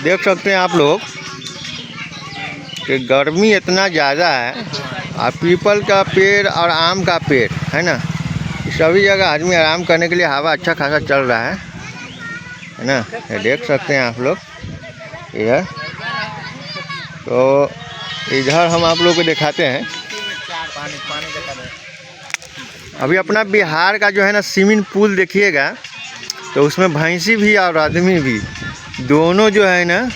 देख सकते हैं आप लोग कि गर्मी इतना ज़्यादा है और पीपल का पेड़ और आम का पेड़ है ना, सभी जगह आदमी आराम करने के लिए हवा अच्छा खासा चल रहा है ना। ये देख सकते हैं आप लोग इधर। तो इधर हम आप लोगों को दिखाते हैं अभी अपना बिहार का जो है ना स्विमिंग पूल देखिएगा, तो उसमें भैंसी भी और आदमी भी दोनों जो है ना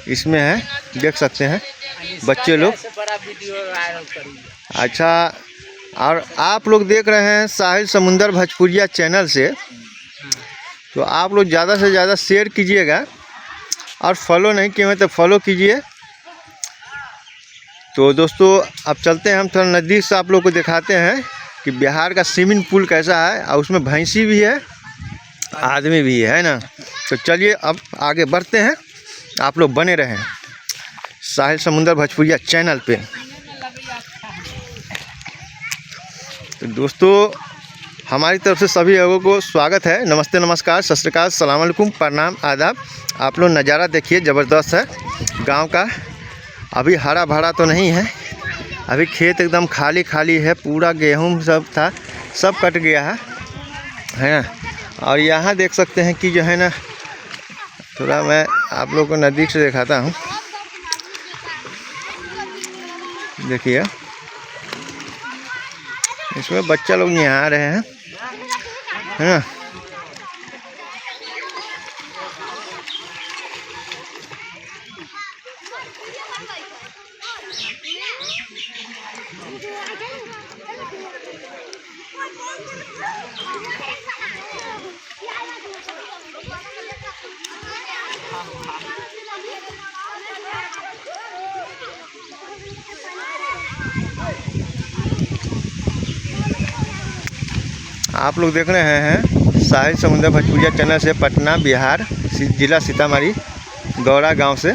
इसमें है, देख सकते हैं बच्चे लोग। अच्छा, और आप लोग देख रहे हैं साहिल समुंदर भोजपुरिया चैनल से, तो आप लोग ज़्यादा से ज़्यादा शेयर कीजिएगा और फॉलो नहीं किए हैं तो फॉलो कीजिए। तो दोस्तों अब चलते हैं हम थोड़ा नज़दीक से आप लोग को दिखाते हैं कि बिहार का स्विमिंग पूल कैसा है, और उसमें भैंसी भी है आदमी भी है ना। तो चलिए अब आगे बढ़ते हैं, आप लोग बने रहें साहिल समुंदर भोजपुरिया चैनल पे। तो दोस्तों हमारी तरफ से सभी लोगों को स्वागत है, नमस्ते, नमस्कार, सत श्री अकाल, सलाम अलैकुम, प्रणाम, आदाब। आप लोग नज़ारा देखिए, ज़बरदस्त है गांव का। अभी हरा भरा तो नहीं है, अभी खेत एकदम खाली खाली है, पूरा गेहूं सब था सब कट गया है ना। और यहाँ देख सकते हैं कि जो है ना, थोड़ा मैं आप लोगों को नज़दीक से दिखाता हूँ। देखिए इसमें बच्चा लोग यहाँ आ रहे हैं है ना। आप लोग देख रहे हैं साहिल समुंदर भोजपुरिया चैनल से, पटना बिहार, जिला सीतामढ़ी, गौरा गांव से।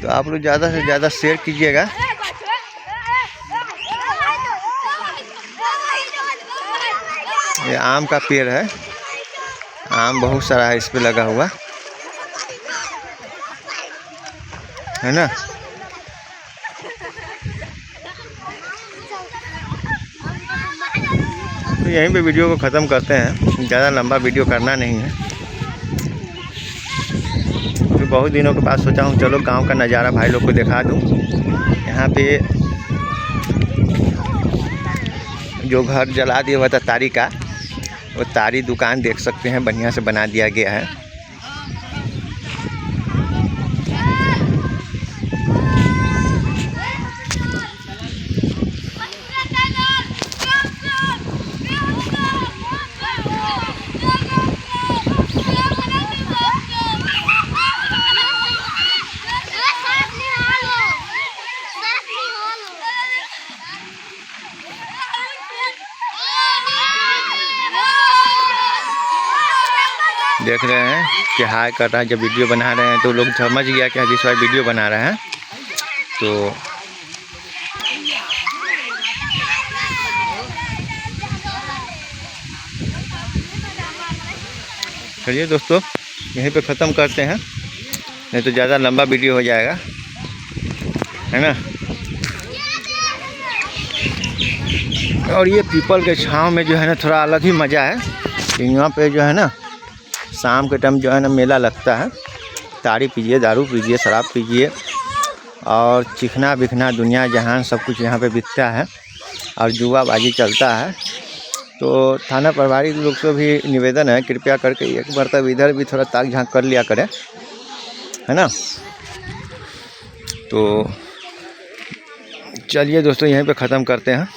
तो आप लोग ज़्यादा से ज़्यादा शेयर कीजिएगा। ये आम का पेड़ है, आम बहुत सारा है इस पे लगा हुआ है ना। तो यहीं पे वीडियो को ख़त्म करते हैं, ज़्यादा लंबा वीडियो करना नहीं है। तो बहुत दिनों के बाद सोचा हूँ चलो गांव का नज़ारा भाई लोग को दिखा दूँ। यहाँ पे जो घर जला दिया हुआ था तारी का, वो तारी दुकान देख सकते हैं, बढ़िया से बना दिया गया है। देख रहे हैं कि हाय कर रहा है, जब वीडियो बना रहे हैं तो लोग समझ गया कि हरीश भाई वीडियो बना रहे हैं। तो चलिए दोस्तों यहीं पे ख़त्म करते हैं, नहीं तो ज़्यादा लंबा वीडियो हो जाएगा है ना। और ये पीपल के छांव में जो है ना थोड़ा अलग ही मज़ा है। यहाँ पे जो है ना शाम के टाइम जो है ना मेला लगता है, तारी पीजिए, दारू पीजिए, शराब पीजिए, और चिकना बिखना दुनिया जहान सब कुछ यहाँ पे बिकता है, और जुआबाजी चलता है। तो थाना प्रभारी लोग से भी निवेदन है, कृपया करके एक बार तब इधर भी थोड़ा ताक झांक कर लिया करें है ना। तो चलिए दोस्तों यहीं पे ख़त्म करते हैं।